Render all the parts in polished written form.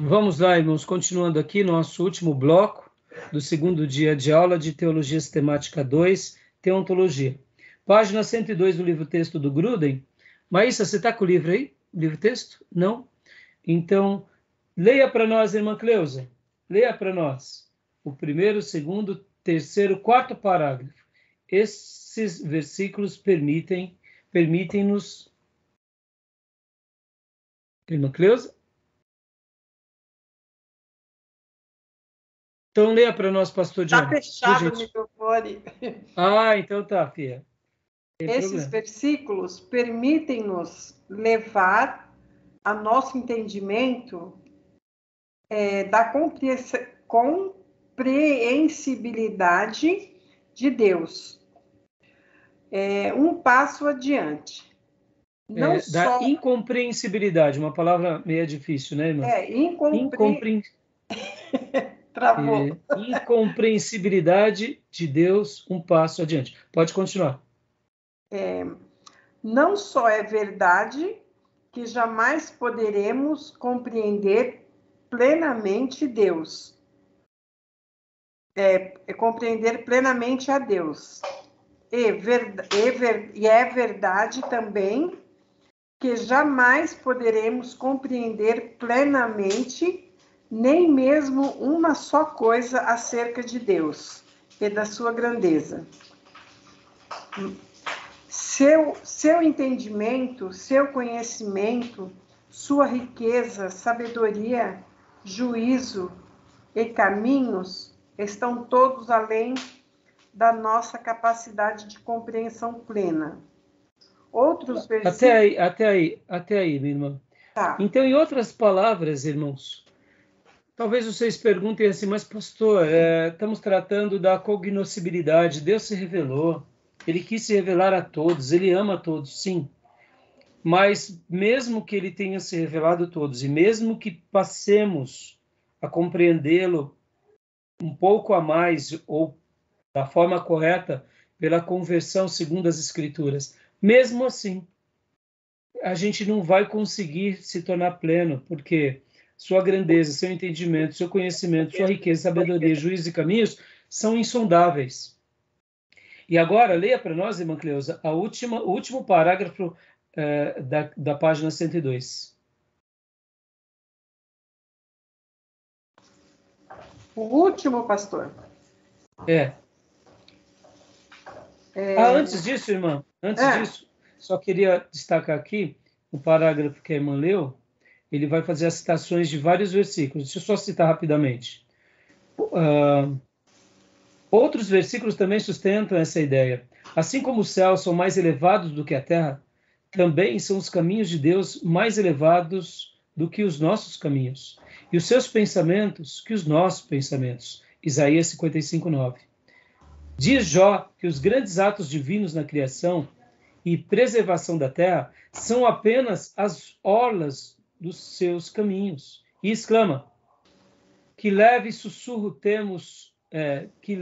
Vamos lá, irmãos, continuando aqui nosso último bloco do segundo dia de aula de Teologia Sistemática 2, Teontologia. Página 102 do livro-texto do Gruden. Maísa, você está com o livro aí? Livro-texto? Não? Então, leia para nós, irmã Cleusa. Leia para nós o primeiro, segundo, terceiro, quarto parágrafo. Esses versículos permitem-nos... Irmã Cleusa? Então, leia para nós, pastor John. Está fechado o microfone. Então tá, filha. Esses versículos permitem-nos levar a nosso entendimento da compreensibilidade de Deus. Um passo adiante. Não só... Da incompreensibilidade, uma palavra meio difícil, né, irmã? Travou. Incompreensibilidade de Deus, um passo adiante. Pode continuar. Não só é verdade que jamais poderemos compreender plenamente Deus. Compreender plenamente a Deus. E é verdade também que jamais poderemos compreender plenamente nem mesmo uma só coisa acerca de Deus e da sua grandeza. Seu entendimento, seu conhecimento, sua riqueza, sabedoria, juízo e caminhos estão todos além da nossa capacidade de compreensão plena. Outros versículos... Até aí, minha irmã. Tá. Então, em outras palavras, irmãos, talvez vocês perguntem assim, mas pastor, estamos tratando da cognoscibilidade, Deus se revelou, Ele quis se revelar a todos, Ele ama a todos, sim. Mas mesmo que Ele tenha se revelado a todos, e mesmo que passemos a compreendê-lo um pouco a mais, ou da forma correta, pela conversão segundo as Escrituras, mesmo assim, a gente não vai conseguir se tornar pleno, porque sua grandeza, seu entendimento, seu conhecimento, sua riqueza, sabedoria, juízo e caminhos são insondáveis. E agora, leia para nós, irmã Cleusa, o último parágrafo da página 102. O último, pastor? Antes disso, irmã, disso, só queria destacar aqui o parágrafo que a irmã leu. Ele vai fazer as citações de vários versículos. Deixa eu só citar rapidamente. Outros versículos também sustentam essa ideia. Assim como os céus são mais elevados do que a terra, também são os caminhos de Deus mais elevados do que os nossos caminhos, e os seus pensamentos que os nossos pensamentos. Isaías 55:9. Diz Jó que os grandes atos divinos na criação e preservação da terra são apenas as orlas dos seus caminhos. E exclama: que leve sussurro temos, que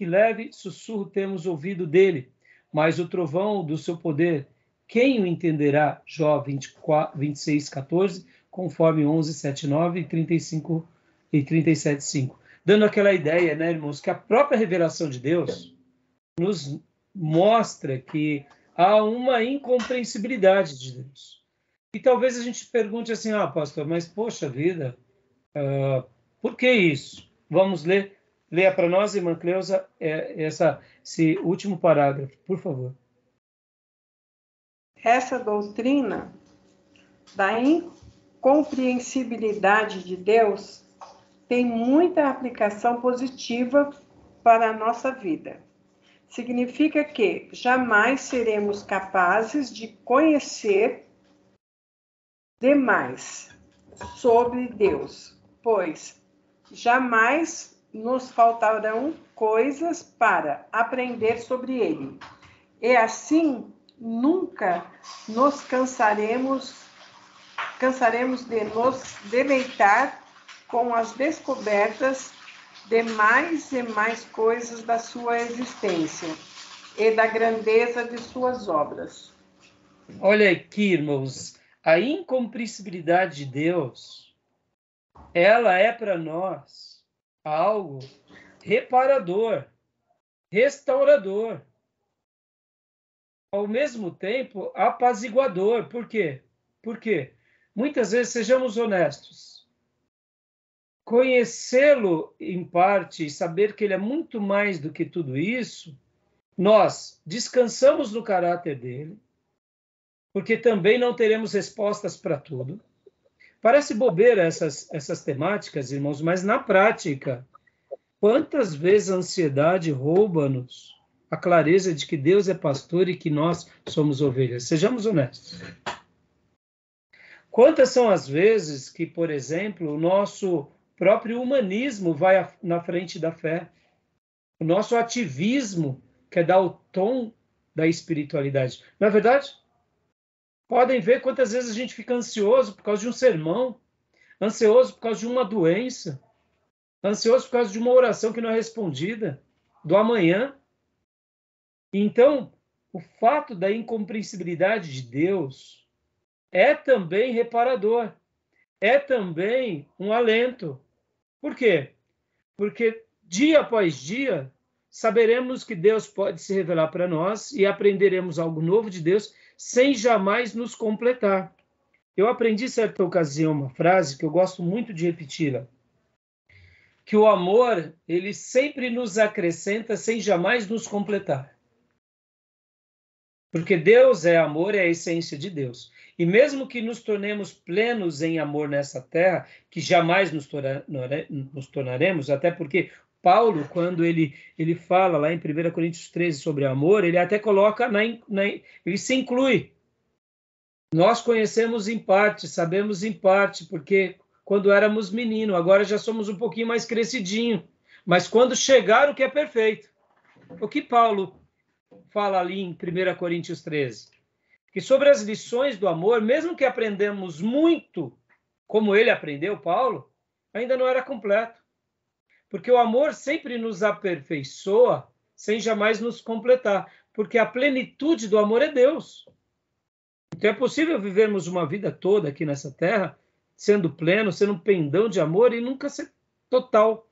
leve sussurro temos ouvido dele, mas o trovão do seu poder, quem o entenderá? Jó 26:14, conforme 11:7-9 e 35 e 37:5. Dando aquela ideia, né, irmãos, que a própria revelação de Deus nos mostra que há uma incompreensibilidade de Deus. E talvez a gente pergunte assim, pastor, mas poxa vida, por que isso? Vamos ler. Leia para nós, irmã Cleusa, esse último parágrafo, por favor. Essa doutrina da incompreensibilidade de Deus tem muita aplicação positiva para a nossa vida. Significa que jamais seremos capazes de conhecer demais sobre Deus, pois jamais nos faltarão coisas para aprender sobre Ele. E assim, nunca nos cansaremos de nos deleitar com as descobertas de mais e mais coisas da sua existência e da grandeza de suas obras. Olha aqui, irmãos, a incompreensibilidade de Deus ela é para nós algo reparador, restaurador, ao mesmo tempo apaziguador. Por quê? Porque muitas vezes, sejamos honestos, conhecê-lo em parte e saber que ele é muito mais do que tudo isso, nós descansamos no caráter dele, porque também não teremos respostas para tudo. Parece bobeira essas temáticas, irmãos, mas na prática, quantas vezes a ansiedade rouba-nos a clareza de que Deus é pastor e que nós somos ovelhas? Sejamos honestos. Quantas são as vezes que, por exemplo, o nosso próprio humanismo vai na frente da fé? O nosso ativismo quer dar o tom da espiritualidade. Não é verdade? Podem ver quantas vezes a gente fica ansioso por causa de um sermão, ansioso por causa de uma doença, ansioso por causa de uma oração que não é respondida, do amanhã. Então, o fato da incompreensibilidade de Deus é também reparador, é também um alento. Por quê? Porque dia após dia saberemos que Deus pode se revelar para nós e aprenderemos algo novo de Deus sem jamais nos completar. Eu aprendi certa ocasião uma frase que eu gosto muito de repeti-la, que o amor, ele sempre nos acrescenta sem jamais nos completar. Porque Deus é amor, é a essência de Deus. E mesmo que nos tornemos plenos em amor nessa terra, que jamais nos tornaremos, até porque Paulo, quando ele fala lá em 1 Coríntios 13 sobre amor, ele até coloca, ele se inclui. Nós conhecemos em parte, sabemos em parte, porque quando éramos menino, agora já somos um pouquinho mais crescidinho. Mas quando chegar o que é perfeito. O que Paulo fala ali em 1 Coríntios 13? Que sobre as lições do amor, mesmo que aprendemos muito, como ele aprendeu, Paulo, ainda não era completo. Porque o amor sempre nos aperfeiçoa, sem jamais nos completar. Porque a plenitude do amor é Deus. Então é possível vivermos uma vida toda aqui nessa terra, sendo pleno, sendo um pendão de amor e nunca ser total,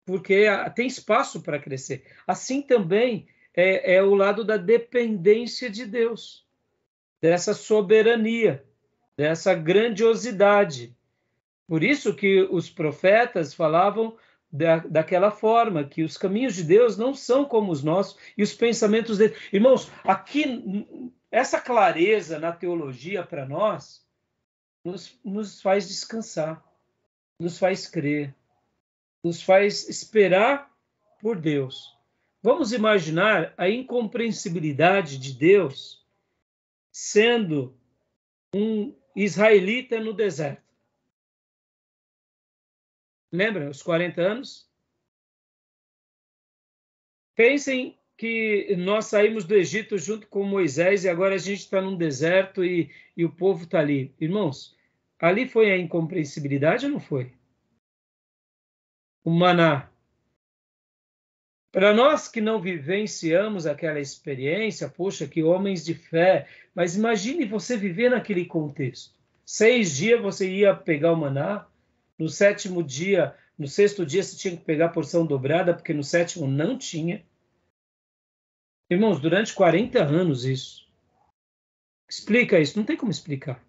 porque tem espaço para crescer. Assim também é o lado da dependência de Deus, dessa soberania, dessa grandiosidade. Por isso que os profetas falavam daquela forma, que os caminhos de Deus não são como os nossos e os pensamentos dele. Irmãos, aqui, essa clareza na teologia para nós nos faz descansar, nos faz crer, nos faz esperar por Deus. Vamos imaginar a incompreensibilidade de Deus sendo um israelita no deserto. Lembra os 40 anos? Pensem que nós saímos do Egito junto com Moisés e agora a gente está num deserto e o povo está ali. Irmãos, ali foi a incompreensibilidade ou não foi? O maná. Para nós que não vivenciamos aquela experiência, poxa, que homens de fé, mas imagine você viver naquele contexto. 6 dias você ia pegar o maná, no 7º dia, no 6º dia você tinha que pegar a porção dobrada, porque no 7º não tinha. Irmãos, durante 40 anos isso. Explica isso, não tem como explicar.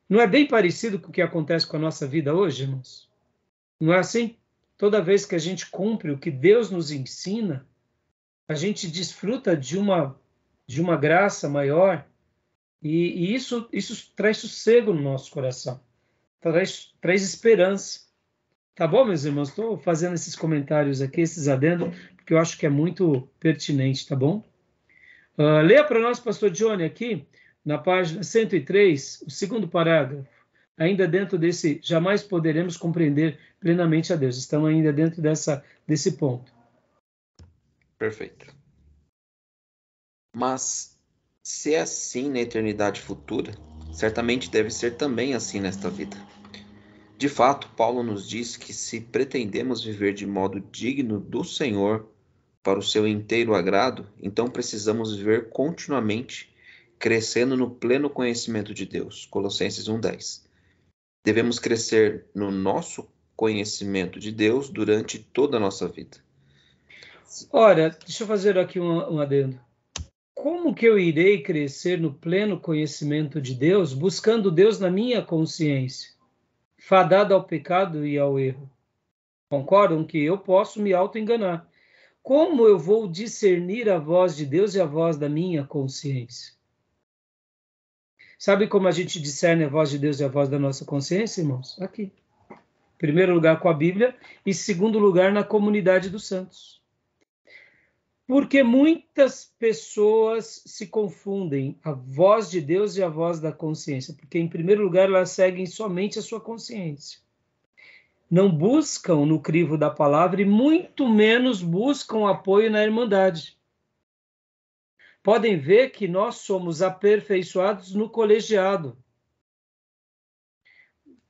Não é bem parecido com o que acontece com a nossa vida hoje, irmãos? Não é assim? Toda vez que a gente cumpre o que Deus nos ensina, a gente desfruta de uma graça maior e isso traz sossego no nosso coração, traz esperança. Tá bom, meus irmãos? Estou fazendo esses comentários aqui, esses adendos, porque eu acho que é muito pertinente, tá bom? Leia para nós, pastor Johnny, aqui, na página 103, o 2º parágrafo. Ainda dentro desse, jamais poderemos compreender plenamente a Deus. Estamos ainda dentro desse ponto. Perfeito. Mas, se é assim na eternidade futura, certamente deve ser também assim nesta vida. De fato, Paulo nos diz que se pretendemos viver de modo digno do Senhor, para o seu inteiro agrado, então precisamos viver continuamente crescendo no pleno conhecimento de Deus. Colossenses 1:10. Devemos crescer no nosso conhecimento de Deus durante toda a nossa vida. Ora, deixa eu fazer aqui um adendo. Como que eu irei crescer no pleno conhecimento de Deus, buscando Deus na minha consciência, fadado ao pecado e ao erro? Concordam que eu posso me auto-enganar? Como eu vou discernir a voz de Deus e a voz da minha consciência? Sabe como a gente discerne a voz de Deus e a voz da nossa consciência, irmãos? Aqui. Em primeiro lugar com a Bíblia e em segundo lugar na comunidade dos santos. Porque muitas pessoas se confundem a voz de Deus e a voz da consciência. Porque em primeiro lugar elas seguem somente a sua consciência. Não buscam no crivo da palavra e muito menos buscam apoio na irmandade. Podem ver que nós somos aperfeiçoados no colegiado.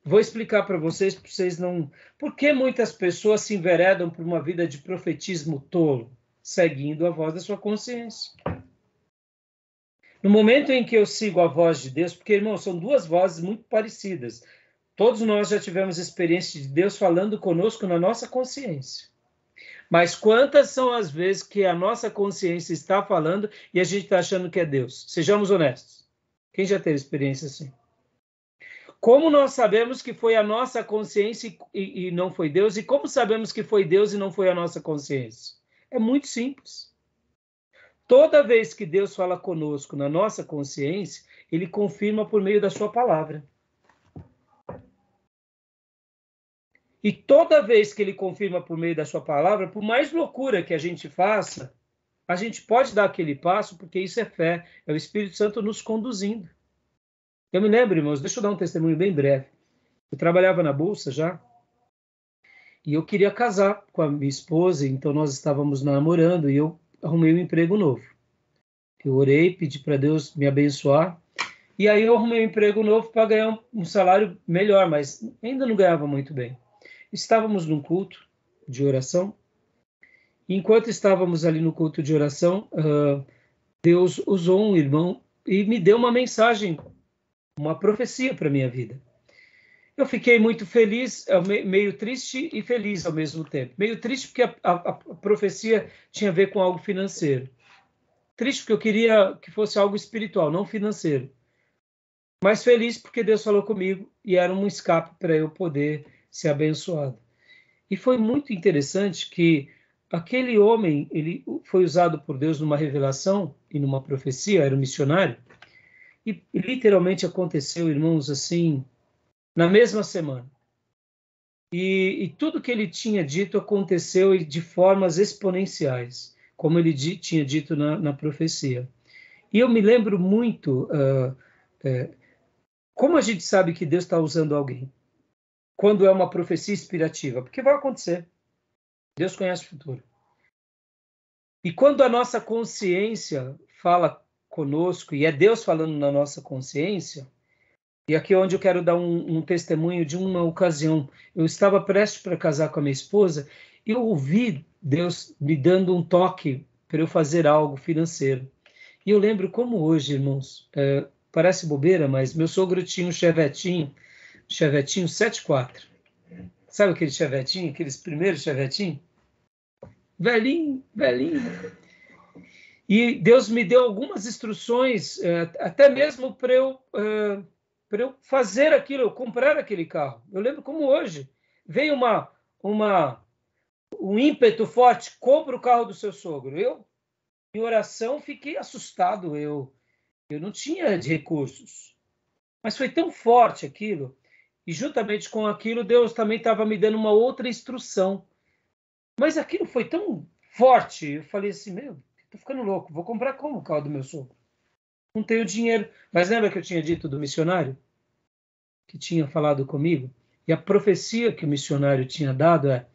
Vou explicar para vocês não... Por que muitas pessoas se enveredam por uma vida de profetismo tolo, seguindo a voz da sua consciência? No momento em que eu sigo a voz de Deus, porque, irmãos, são duas vozes muito parecidas. Todos nós já tivemos experiência de Deus falando conosco na nossa consciência. Mas quantas são as vezes que a nossa consciência está falando e a gente está achando que é Deus? Sejamos honestos. Quem já teve experiência assim? Como nós sabemos que foi a nossa consciência e não foi Deus? E como sabemos que foi Deus e não foi a nossa consciência? É muito simples. Toda vez que Deus fala conosco na nossa consciência, ele confirma por meio da sua palavra. E toda vez que ele confirma por meio da sua palavra, por mais loucura que a gente faça, a gente pode dar aquele passo, porque isso é fé, é o Espírito Santo nos conduzindo. Eu me lembro, irmãos, deixa eu dar um testemunho bem breve. Eu trabalhava na Bolsa já, e eu queria casar com a minha esposa, então nós estávamos namorando, e eu arrumei um emprego novo. Eu orei, pedi para Deus me abençoar, e aí eu arrumei um emprego novo para ganhar um salário melhor, mas ainda não ganhava muito bem. Estávamos num culto de oração, e enquanto estávamos ali no culto de oração, Deus usou um irmão e me deu uma mensagem, uma profecia para a minha vida. Eu fiquei muito feliz, meio triste e feliz ao mesmo tempo. Meio triste porque a profecia tinha a ver com algo financeiro. Triste porque eu queria que fosse algo espiritual, não financeiro. Mas feliz porque Deus falou comigo e era um escape para eu poder ser abençoado. E foi muito interessante que aquele homem, ele foi usado por Deus numa revelação e numa profecia, era um missionário, e literalmente aconteceu, irmãos, assim, na mesma semana. E tudo que ele tinha dito aconteceu de formas exponenciais, como ele tinha dito na profecia. E eu me lembro muito, como a gente sabe que Deus está usando alguém? Quando é uma profecia inspirativa, porque vai acontecer. Deus conhece o futuro. E quando a nossa consciência fala conosco, e é Deus falando na nossa consciência, e aqui é onde eu quero dar um testemunho de uma ocasião. Eu estava prestes para casar com a minha esposa, e eu ouvi Deus me dando um toque para eu fazer algo financeiro. E eu lembro como hoje, irmãos, parece bobeira, mas meu sogro tinha um Chevetinho 7.4. Sabe aquele Chevetinho, aqueles primeiros Chevetinho? Velhinho. E Deus me deu algumas instruções, até mesmo para eu fazer aquilo, eu comprar aquele carro. Eu lembro como hoje. Veio um ímpeto forte, compra o carro do seu sogro. Eu, em oração, fiquei assustado. Eu não tinha de recursos. Mas foi tão forte aquilo. E juntamente com aquilo, Deus também estava me dando uma outra instrução. Mas aquilo foi tão forte, eu falei assim, estou ficando louco, vou comprar como o carro do meu sogro? Não tenho dinheiro. Mas lembra que eu tinha dito do missionário? Que tinha falado comigo? E a profecia que o missionário tinha dado é,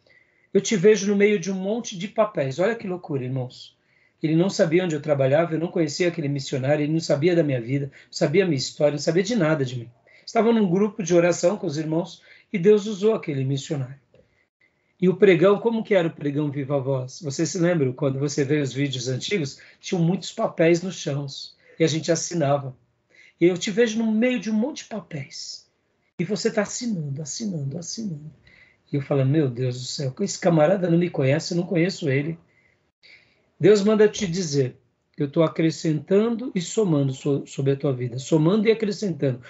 eu te vejo no meio de um monte de papéis. Olha que loucura, irmãos. Ele não sabia onde eu trabalhava, eu não conhecia aquele missionário, ele não sabia da minha vida, não sabia a minha história, não sabia de nada de mim. Estava num grupo de oração com os irmãos e Deus usou aquele missionário. E o pregão, como que era o pregão Viva Voz? Você se lembra, quando você vê os vídeos antigos, tinham muitos papéis nos chãos e a gente assinava. E eu te vejo no meio de um monte de papéis. E você está assinando. E eu falo, meu Deus do céu, esse camarada não me conhece, eu não conheço ele. Deus manda te dizer, eu estou acrescentando e somando sobre a tua vida, somando e acrescentando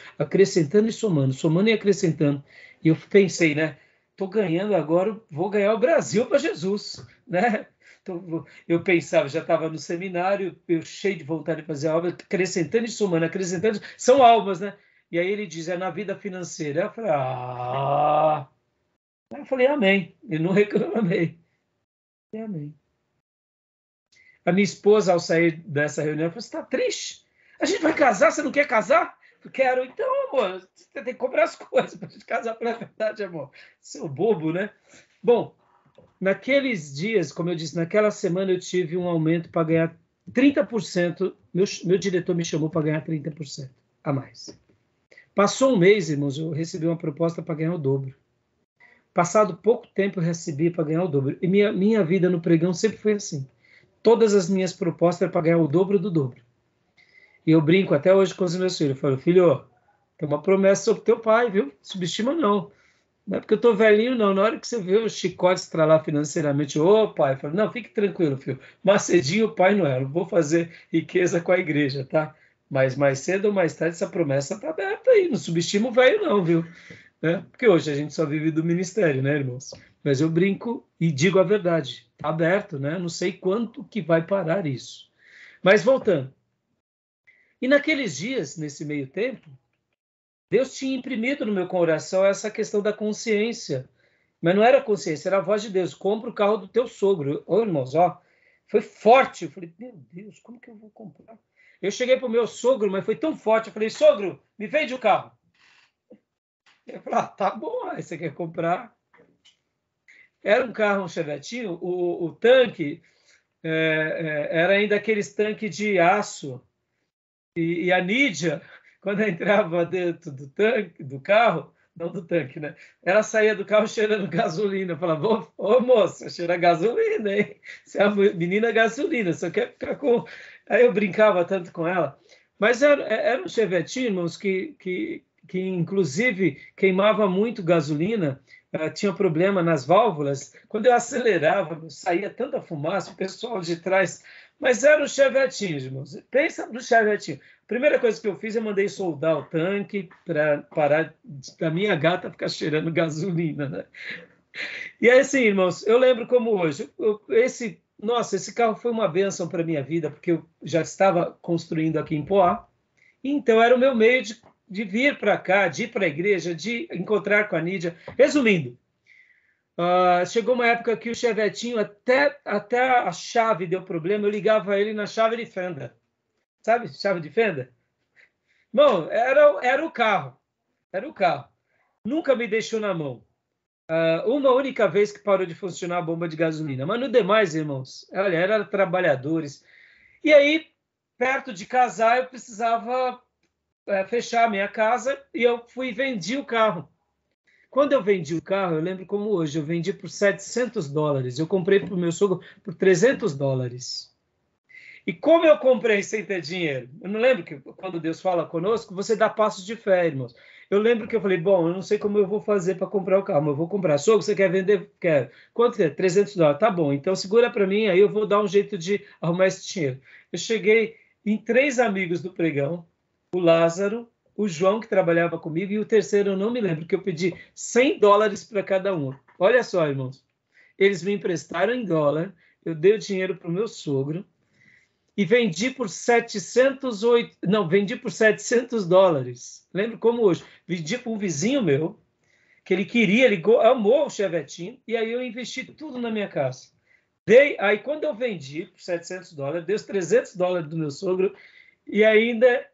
e somando e acrescentando. E eu pensei, né? Estou ganhando agora, vou ganhar o Brasil para Jesus, né? Então, eu pensava, já estava no seminário, eu cheio de vontade de fazer a obra, acrescentando e somando, acrescentando, são almas, né? E aí ele diz, é na vida financeira. Eu falei, Aí eu falei, amém. Eu não reclamei. Amém. A minha esposa, ao sair dessa reunião, falou, você está triste? A gente vai casar, você não quer casar? Eu quero. Então, amor, você tem que comprar as coisas para a gente casar pela verdade, amor. Seu bobo, né? Bom, naqueles dias, como eu disse, naquela semana eu tive um aumento para ganhar 30%. Meu diretor me chamou para ganhar 30% a mais. Passou um mês, irmãos, eu recebi uma proposta para ganhar o dobro. Passado pouco tempo eu recebi para ganhar o dobro. E minha vida no pregão sempre foi assim. Todas as minhas propostas eram para ganhar o dobro do dobro. E eu brinco até hoje com os meus filhos. Eu falo, filho, tem uma promessa sobre teu pai, viu? Subestima não. Não é porque eu estou velhinho, não. Na hora que você vê o chicote estralar financeiramente, pai, eu falo, não, fique tranquilo, filho. Mais cedinho o Pai Noel, vou fazer riqueza com a igreja, tá? Mas mais cedo ou mais tarde essa promessa está aberta aí. Não subestima o velho não, viu? Porque hoje a gente só vive do ministério, né, irmãos? Mas eu brinco e digo a verdade. Está aberto, né? Não sei quanto que vai parar isso. Mas voltando. E naqueles dias, nesse meio tempo, Deus tinha imprimido no meu coração essa questão da consciência. Mas não era consciência, era a voz de Deus. Compra o carro do teu sogro. Ô, irmãos, foi forte. Eu falei, meu Deus, como que eu vou comprar? Eu cheguei para o meu sogro, mas foi tão forte. Eu falei, sogro, me vende o carro. Ele falou, tá bom, aí você quer comprar? Era um carro, um chevetinho, o tanque era ainda aqueles tanques de aço. E a Nídia, quando entrava dentro do tanque, do carro, não do tanque, né? Ela saía do carro cheirando gasolina. Eu falava, ô moça, cheira gasolina, hein? Você é a menina gasolina, só quer ficar com... Aí eu brincava tanto com ela. Mas era um chevetinho, irmãos, que inclusive queimava muito gasolina, tinha problema nas válvulas. Quando eu acelerava, saía tanta fumaça, o pessoal de trás... Mas era um chevetinho, irmãos. Pensa no chevetinho. A primeira coisa que eu fiz, eu mandei soldar o tanque para parar da minha gata ficar cheirando gasolina, né? E aí, assim, irmãos, eu lembro como hoje. Esse carro foi uma bênção para a minha vida, porque eu já estava construindo aqui em Poá. Então, era o meu meio de vir para cá, de ir para a igreja, de encontrar com a Nídia. Resumindo, chegou uma época que o chevetinho, até a chave deu problema, eu ligava ele na chave de fenda. Sabe, chave de fenda? Bom, era o carro. Era o carro. Nunca me deixou na mão. Uma única vez que parou de funcionar a bomba de gasolina. Mas no demais, irmãos, olha, eram trabalhadores. E aí, perto de casar, eu precisava fechar a minha casa e eu fui e vendi o carro. Quando eu vendi o carro, eu lembro como hoje, eu vendi por $700. Eu comprei para o meu sogro por $300. E como eu comprei sem ter dinheiro? Eu não lembro que quando Deus fala conosco, você dá passos de fé, irmãos. Eu lembro que eu falei, bom, eu não sei como eu vou fazer para comprar o carro, mas eu vou comprar. Sogro, você quer vender? Quero. Quanto é? $300. Tá bom, então segura para mim, aí eu vou dar um jeito de arrumar esse dinheiro. Eu cheguei em 3 amigos do pregão, o Lázaro, o João, que trabalhava comigo, e o terceiro, eu não me lembro, que eu pedi $100 para cada um. Olha só, irmãos. Eles me emprestaram em dólar, eu dei o dinheiro para o meu sogro, e vendi por $700. Lembro como hoje. Vendi para um vizinho meu, que ele queria, ele amou o chevetinho, e aí eu investi tudo na minha casa. Aí quando eu vendi por $700, dei os $300 do meu sogro, e ainda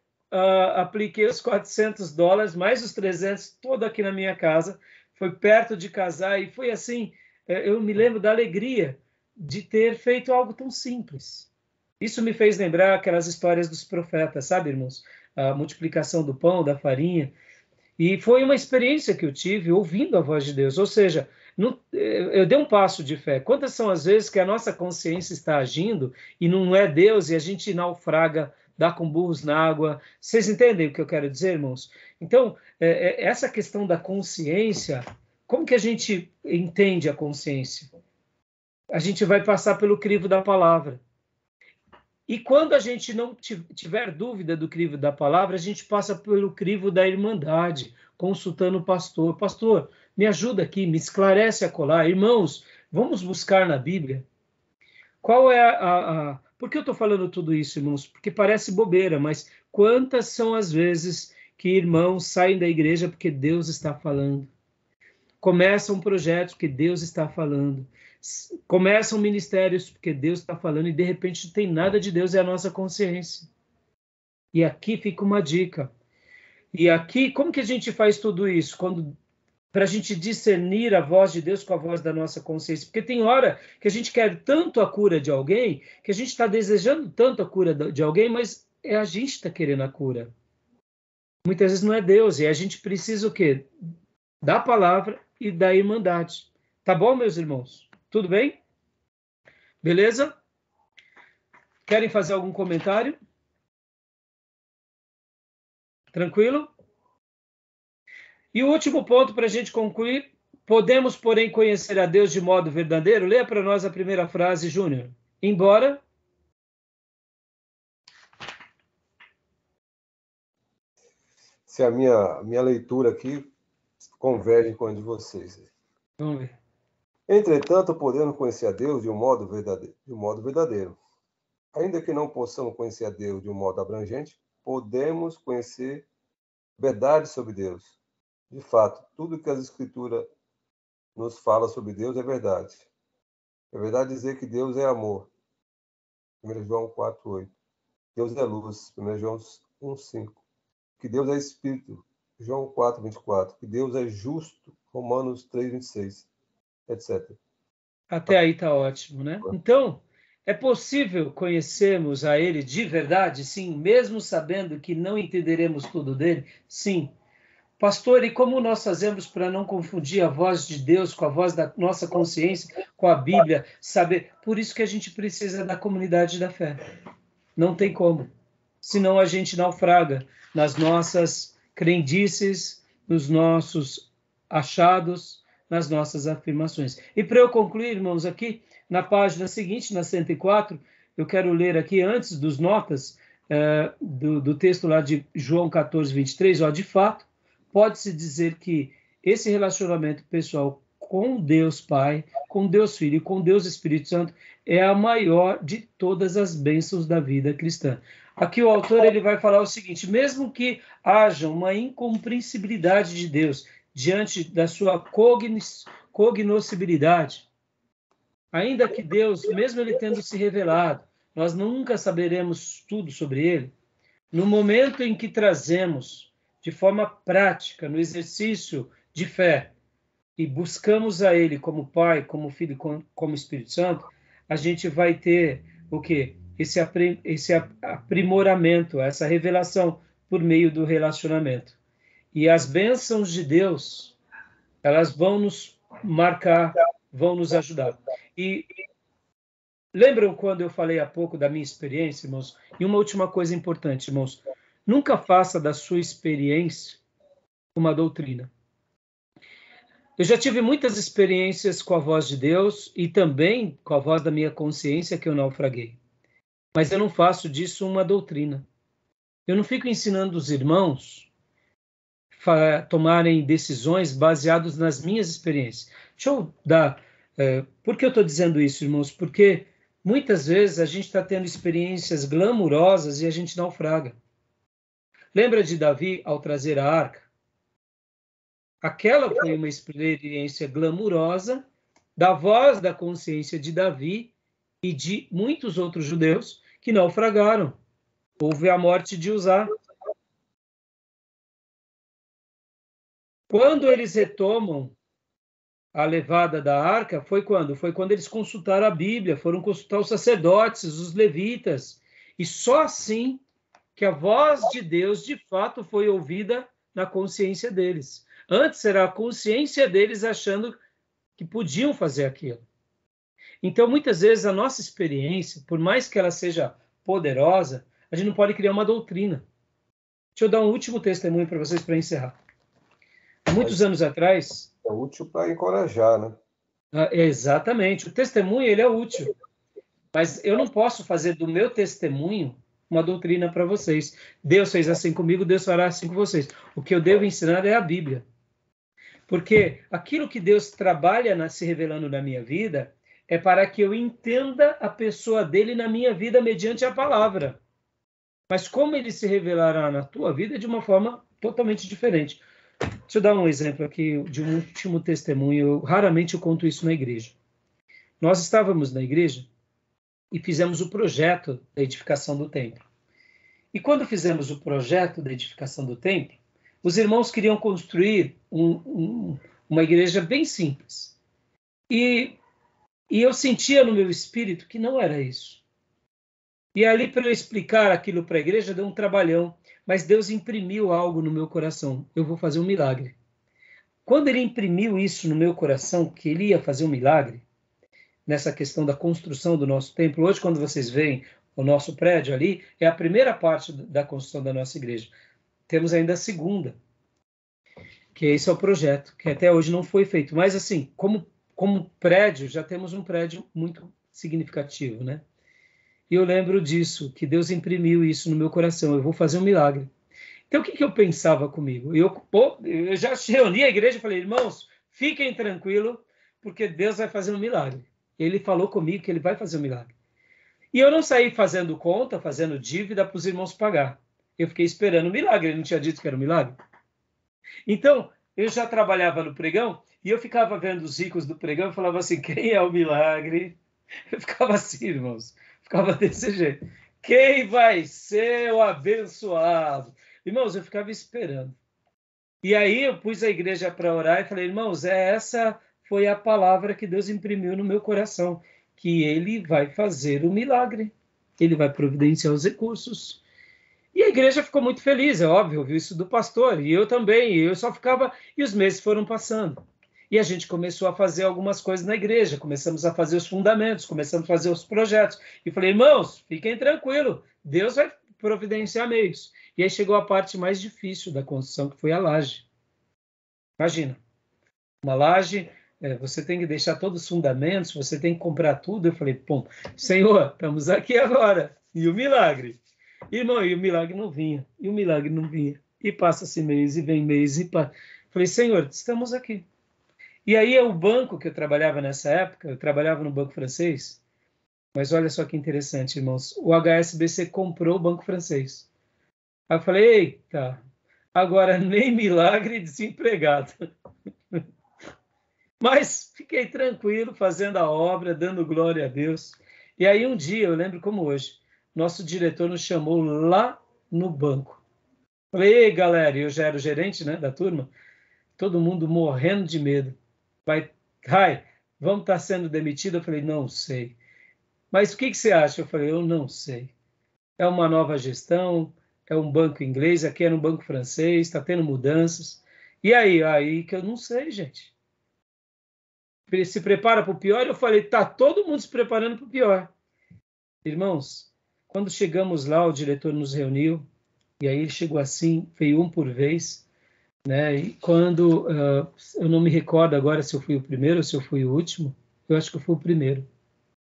apliquei os $400, mais os 300, todo aqui na minha casa. Foi perto de casar, e foi assim, eu me lembro da alegria de ter feito algo tão simples. Isso me fez lembrar aquelas histórias dos profetas, sabe, irmãos? A multiplicação do pão, da farinha. E foi uma experiência que eu tive ouvindo a voz de Deus. Ou seja, eu dei um passo de fé. Quantas são as vezes que a nossa consciência está agindo e não é Deus, e a gente naufraga dar com burros na água. Vocês entendem o que eu quero dizer, irmãos? Então, essa questão da consciência, como que a gente entende a consciência? A gente vai passar pelo crivo da palavra. E quando a gente não tiver dúvida do crivo da palavra, a gente passa pelo crivo da irmandade, consultando o pastor. Pastor, me ajuda aqui, me esclarece a colar. Irmãos, vamos buscar na Bíblia. Qual é Por que eu estou falando tudo isso, irmãos? Porque parece bobeira, mas quantas são as vezes que irmãos saem da igreja porque Deus está falando? Começam projetos porque Deus está falando. Começam ministérios porque Deus está falando e de repente não tem nada de Deus, é a nossa consciência. E aqui fica uma dica. E aqui, como que a gente faz tudo isso? Para a gente discernir a voz de Deus com a voz da nossa consciência. Porque tem hora que a gente quer tanto a cura de alguém, que a gente está desejando tanto a cura de alguém, mas é a gente que está querendo a cura. Muitas vezes não é Deus, e a gente precisa o quê? Da palavra e da irmandade. Tá bom, meus irmãos? Tudo bem? Beleza? Querem fazer algum comentário? Tranquilo? E o último ponto para a gente concluir. Podemos, porém, conhecer a Deus de modo verdadeiro? Leia para nós a primeira frase, Júnior. Embora... Se a minha leitura aqui converge com a de vocês. Vamos ver. Entretanto, podemos conhecer a Deus de um modo verdadeiro. Ainda que não possamos conhecer a Deus de um modo abrangente, podemos conhecer verdade sobre Deus. De fato, tudo que as Escrituras nos fala sobre Deus é verdade. É verdade dizer que Deus é amor. 1 João 4:8. Deus é luz. 1 João 1:5. Que Deus é Espírito. João 4:24. Que Deus é justo. Romanos 3:26. Etc. Até aí está ótimo, né? Então, é possível conhecermos a Ele de verdade? Sim, mesmo sabendo que não entenderemos tudo dele? Sim. Pastor, e como nós fazemos para não confundir a voz de Deus com a voz da nossa consciência, com a Bíblia, saber? Por isso que a gente precisa da comunidade da fé. Não tem como. Senão a gente naufraga nas nossas crendices, nos nossos achados, nas nossas afirmações. E para eu concluir, irmãos, aqui na página seguinte, na 104, eu quero ler aqui antes dos notas do texto lá de João 14:23, de fato, pode-se dizer que esse relacionamento pessoal com Deus Pai, com Deus Filho e com Deus Espírito Santo é a maior de todas as bênçãos da vida cristã. Aqui o autor ele vai falar o seguinte: mesmo que haja uma incompreensibilidade de Deus diante da sua cognoscibilidade, ainda que Deus, mesmo ele tendo se revelado, nós nunca saberemos tudo sobre ele, no momento em que trazemos de forma prática, no exercício de fé, e buscamos a Ele como Pai, como Filho, como Espírito Santo, a gente vai ter o quê? Esse aprimoramento, essa revelação por meio do relacionamento. E as bênçãos de Deus, elas vão nos marcar, vão nos ajudar. E lembram quando eu falei há pouco da minha experiência, irmãos? E uma última coisa importante, irmãos. Nunca faça da sua experiência uma doutrina. Eu já tive muitas experiências com a voz de Deus e também com a voz da minha consciência que eu naufraguei. Mas eu não faço disso uma doutrina. Eu não fico ensinando os irmãos a tomarem decisões baseadas nas minhas experiências. Deixa eu dar... por que eu estou dizendo isso, irmãos? Porque muitas vezes a gente está tendo experiências glamurosas e a gente naufraga. Lembra de Davi ao trazer a arca? Aquela foi uma experiência glamurosa da voz da consciência de Davi e de muitos outros judeus que naufragaram. Houve a morte de Uzá. Quando eles retomam a levada da arca, foi quando? Foi quando eles consultaram a Bíblia, foram consultar os sacerdotes, os levitas, e só assim que a voz de Deus, de fato, foi ouvida na consciência deles. Antes era a consciência deles achando que podiam fazer aquilo. Então, muitas vezes, a nossa experiência, por mais que ela seja poderosa, a gente não pode criar uma doutrina. Deixa eu dar um último testemunho para vocês para encerrar. Há muitos anos atrás... É útil para encorajar, né? Exatamente. O testemunho, ele é útil. Mas eu não posso fazer do meu testemunho uma doutrina para vocês. Deus fez assim comigo, Deus fará assim com vocês. O que eu devo ensinar é a Bíblia. Porque aquilo que Deus trabalha se revelando na minha vida é para que eu entenda a pessoa dele na minha vida mediante a palavra. Mas como ele se revelará na tua vida é de uma forma totalmente diferente. Deixa eu dar um exemplo aqui de um último testemunho. Raramente eu conto isso na igreja. Nós estávamos na igreja e fizemos o projeto da edificação do templo. E quando fizemos o projeto da edificação do templo, os irmãos queriam construir uma igreja bem simples. E eu sentia no meu espírito que não era isso. E ali, para eu explicar aquilo para a igreja, deu um trabalhão. Mas Deus imprimiu algo no meu coração. Eu vou fazer um milagre. Quando ele imprimiu isso no meu coração, que ele ia fazer um milagre, nessa questão da construção do nosso templo, hoje, quando vocês veem o nosso prédio ali, é a primeira parte da construção da nossa igreja. Temos ainda a segunda, que esse é o projeto, que até hoje não foi feito. Mas, assim, como prédio, já temos um prédio muito significativo, né? E eu lembro disso, que Deus imprimiu isso no meu coração. Eu vou fazer um milagre. Então, o que eu pensava comigo? Eu já reuni a igreja e falei, irmãos, fiquem tranquilos, porque Deus vai fazer um milagre. Ele falou comigo que ele vai fazer um milagre. E eu não saí fazendo conta, fazendo dívida para os irmãos pagar. Eu fiquei esperando o milagre. Ele não tinha dito que era um milagre? Então, eu já trabalhava no pregão e eu ficava vendo os ricos do pregão e falava assim, quem é o milagre? Eu ficava assim, irmãos. Ficava desse jeito. Quem vai ser o abençoado? Irmãos, eu ficava esperando. E aí eu pus a igreja para orar e falei, irmãos, essa foi a palavra que Deus imprimiu no meu coração, que ele vai fazer o milagre. Ele vai providenciar os recursos. E a igreja ficou muito feliz, é óbvio, ouviu isso do pastor, e eu também, e eu só ficava, e os meses foram passando. E a gente começou a fazer algumas coisas na igreja, começamos a fazer os fundamentos, começamos a fazer os projetos. E falei, irmãos, fiquem tranquilos, Deus vai providenciar meios. E aí chegou a parte mais difícil da construção, que foi a laje. Imagina, uma laje, você tem que deixar todos os fundamentos, você tem que comprar tudo. Eu falei, pô, Senhor, estamos aqui agora. E o milagre? Irmão, e o milagre não vinha, e o milagre não vinha. E passa-se mês, e vem mês, e passa. Falei, Senhor, estamos aqui. E aí o banco que eu trabalhava nessa época, eu trabalhava no Banco Francês, mas olha só que interessante, irmãos, o HSBC comprou o Banco Francês. Aí eu falei, eita, agora nem milagre desempregado. Mas fiquei tranquilo, fazendo a obra, dando glória a Deus. E aí um dia, eu lembro como hoje, nosso diretor nos chamou lá no banco. Falei, ei galera, eu já era o gerente, né, da turma, todo mundo morrendo de medo. Vamos estar sendo demitido? Eu falei, não sei. Mas o que você acha? Eu falei, eu não sei. É uma nova gestão, é um banco inglês, aqui era um banco francês, está tendo mudanças. E aí que eu não sei, gente. Se prepara para o pior? Eu falei, está todo mundo se preparando para o pior. Irmãos, quando chegamos lá, o diretor nos reuniu, e aí ele chegou assim, veio um por vez, né? E quando, eu não me recordo agora se eu fui o primeiro ou se eu fui o último, eu acho que eu fui o primeiro.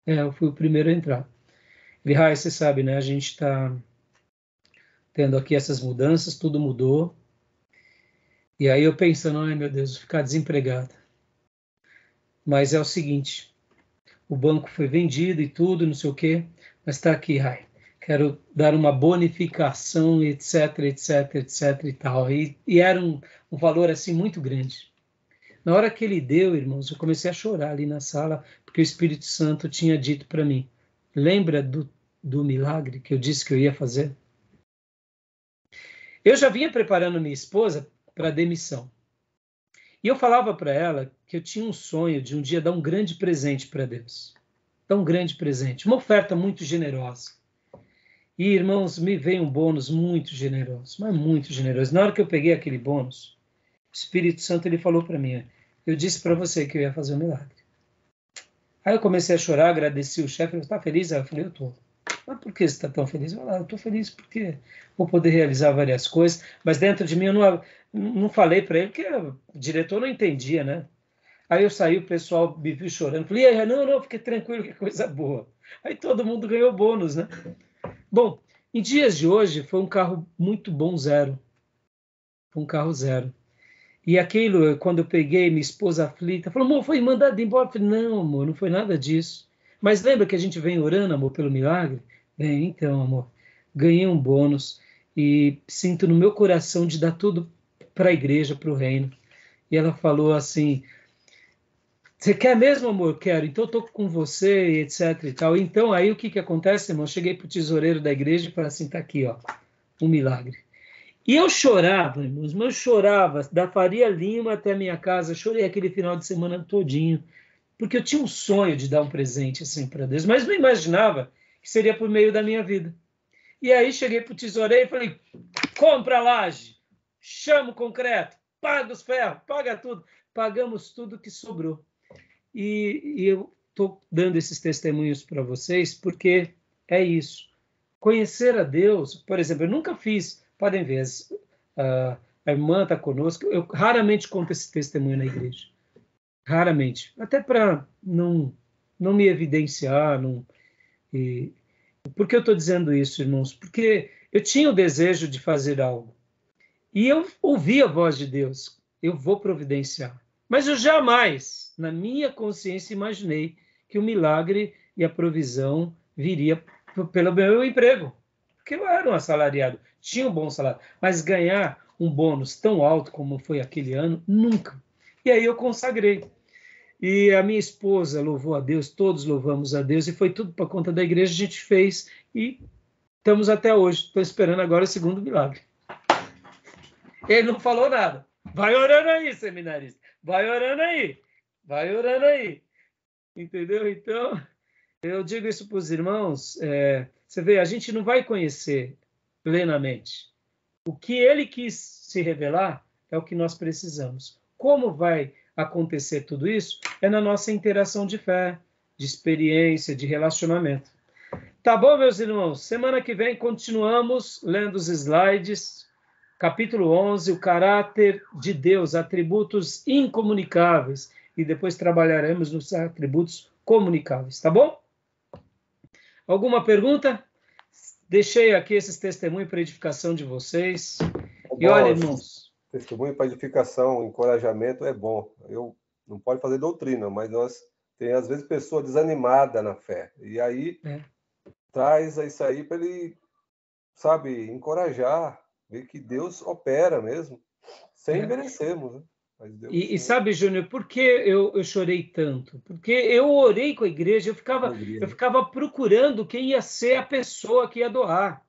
Eu fui o primeiro a entrar. Ele, você sabe, né? A gente está tendo aqui essas mudanças, tudo mudou. E aí eu pensando, ai meu Deus, vou ficar desempregado. Mas é o seguinte, o banco foi vendido e tudo, não sei o quê, mas está aqui, quero dar uma bonificação, etc, etc, etc e tal. E era um valor assim muito grande. Na hora que ele deu, irmãos, eu comecei a chorar ali na sala, porque o Espírito Santo tinha dito para mim, lembra do milagre que eu disse que eu ia fazer? Eu já vinha preparando minha esposa para a demissão. E eu falava para ela que eu tinha um sonho de um dia dar um grande presente para Deus. Dar um grande presente, uma oferta muito generosa. E, irmãos, me veio um bônus muito generoso, mas muito generoso. Na hora que eu peguei aquele bônus, o Espírito Santo ele falou para mim, eu disse para você que eu ia fazer um milagre. Aí eu comecei a chorar, agradeci o chefe, ele está feliz? Aí eu falei, eu estou. Mas por que você está tão feliz? Eu estou feliz porque vou poder realizar várias coisas, mas dentro de mim eu não falei para ele, porque o diretor não entendia, né? Aí eu saí, o pessoal me viu chorando. Falei, não, fique tranquilo, que coisa boa. Aí todo mundo ganhou bônus, né? Bom, em dias de hoje foi um carro muito bom, zero. Foi um carro zero. E aquilo, quando eu peguei, minha esposa aflita, falou, amor, foi mandado embora. Eu falei, não, amor, não foi nada disso. Mas lembra que a gente vem orando, amor, pelo milagre? Bem, então, amor, ganhei um bônus e sinto no meu coração de dar tudo para a igreja, para o reino. E ela falou assim, você quer mesmo, amor? Quero. Então eu estou com você, etc e tal. Então aí o que acontece, irmão? Eu cheguei para o tesoureiro da igreja e falei assim, tá aqui, ó, um milagre. E eu chorava, irmãos, mas eu chorava da Faria Lima até a minha casa, chorei aquele final de semana todinho, porque eu tinha um sonho de dar um presente assim para Deus, mas não imaginava que seria por meio da minha vida. E aí cheguei para o tesoureiro e falei, compra a laje, chama o concreto, paga os ferros, paga tudo. Pagamos tudo que sobrou. E eu estou dando esses testemunhos para vocês porque é isso. Conhecer a Deus, por exemplo, eu nunca fiz, podem ver, a irmã está conosco, eu raramente conto esse testemunho na igreja. Raramente. Até para não me evidenciar. Por que eu estou dizendo isso, irmãos? Porque eu tinha o desejo de fazer algo. E eu ouvi a voz de Deus. Eu vou providenciar. Mas eu jamais, na minha consciência, imaginei que o milagre e a provisão viria pelo meu emprego. Porque eu era um assalariado, tinha um bom salário. Mas ganhar um bônus tão alto como foi aquele ano, nunca. E aí eu consagrei. E a minha esposa louvou a Deus, todos louvamos a Deus, e foi tudo para conta da igreja, a gente fez, e estamos até hoje. Estou esperando agora o segundo milagre. Ele não falou nada. Vai orando aí, seminarista. Vai orando aí. Vai orando aí. Entendeu? Então, eu digo isso para os irmãos. Você vê, a gente não vai conhecer plenamente. O que ele quis se revelar é o que nós precisamos. Como vai acontecer tudo isso? É na nossa interação de fé, de experiência, de relacionamento. Tá bom, meus irmãos? Semana que vem continuamos lendo os slides. Capítulo 11, o caráter de Deus, atributos incomunicáveis. E depois trabalharemos nos atributos comunicáveis. Tá bom? Alguma pergunta? Deixei aqui esses testemunhos para edificação de vocês. E olha, irmãos... Testemunho para edificação, encorajamento é bom. Eu não pode fazer doutrina, mas nós tem às vezes pessoa desanimada na fé. E aí traz isso aí para ele, sabe, encorajar, ver que Deus opera mesmo, sem merecermos, né? Mas Deus, e sabe, Júnior, por que eu chorei tanto? Porque eu orei com a igreja, eu ficava procurando quem ia ser a pessoa que ia doar.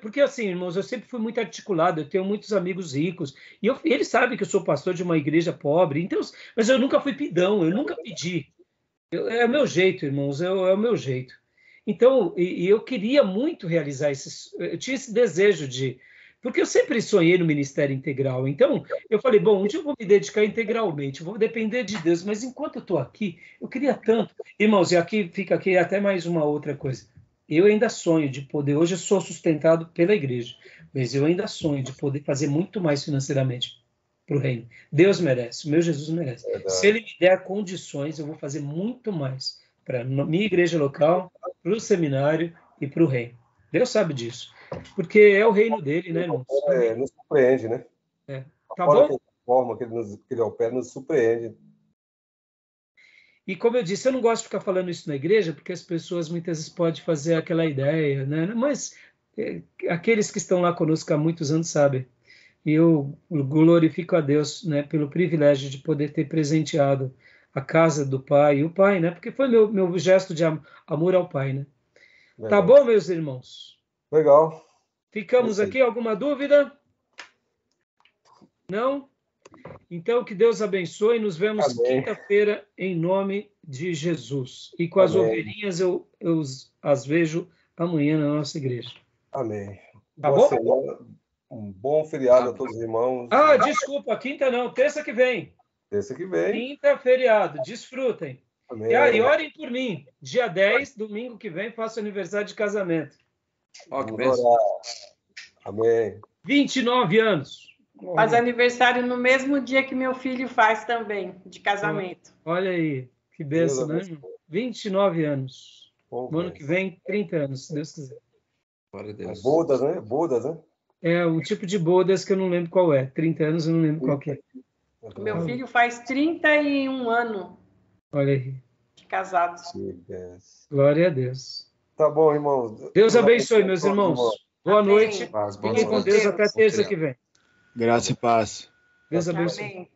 Porque assim, irmãos, eu sempre fui muito articulado, eu tenho muitos amigos ricos, e eles sabem que eu sou pastor de uma igreja pobre, então, mas eu nunca fui pidão, eu nunca pedi. É o meu jeito, irmãos, é o meu jeito. Então, e eu queria muito realizar eu tinha esse desejo porque eu sempre sonhei no ministério integral, então eu falei, bom, um dia eu vou me dedicar integralmente, eu vou depender de Deus, mas enquanto eu estou aqui, eu queria tanto. Irmãos, e fica aqui até mais uma outra coisa. Eu ainda sonho de poder, hoje eu sou sustentado pela igreja, mas eu ainda sonho de poder fazer muito mais financeiramente para o reino. Deus merece, o meu Jesus merece. Se ele me der condições, eu vou fazer muito mais para a minha igreja local, para o seminário e para o reino. Deus sabe disso, porque é o reino dele, né, irmãos? Nos surpreende, né? Tá bom? A forma que ele opera nos surpreende. E como eu disse, eu não gosto de ficar falando isso na igreja, porque as pessoas muitas vezes podem fazer aquela ideia, né? Mas aqueles que estão lá conosco há muitos anos sabem. E eu glorifico a Deus, né, pelo privilégio de poder ter presenteado a casa do Pai e o Pai, né? Porque foi meu gesto de amor ao Pai, né? Tá bom, meus irmãos? Legal. Ficamos aqui? Alguma dúvida? Não? Então, que Deus abençoe. Nos vemos quinta-feira, em nome de Jesus. E com as ovelhinhas, eu as vejo amanhã na nossa igreja. Amém. Tá bom? Semana, um bom feriado a todos os irmãos. Desculpa, quinta não, terça que vem. Terça que vem. Quinta, feriado. Desfrutem. Amém. E orem por mim. Dia 10, domingo que vem, faço aniversário de casamento. Ó, que Vamos benção. orar. Amém. 29 anos. Faz aniversário no mesmo dia que meu filho faz também, de casamento. Olha aí, que benção, né? Deus abençoe. 29 anos. Bom, No ano que vem, 30 anos, se Deus quiser. Glória a Deus. Bodas, né? Bodas, né? É o tipo de bodas que eu não lembro qual é. 30 anos eu não lembro qual que é. Meu filho faz 31 anos Olha aí. de casado. Que benção. Glória a Deus. Tá bom, irmãos. Deus abençoe, meus irmãos. Boa Amém. noite. Paz, bom Fiquem com descanso. Deus até terça que vem. Graça e paz. Deus abençoe. Amém.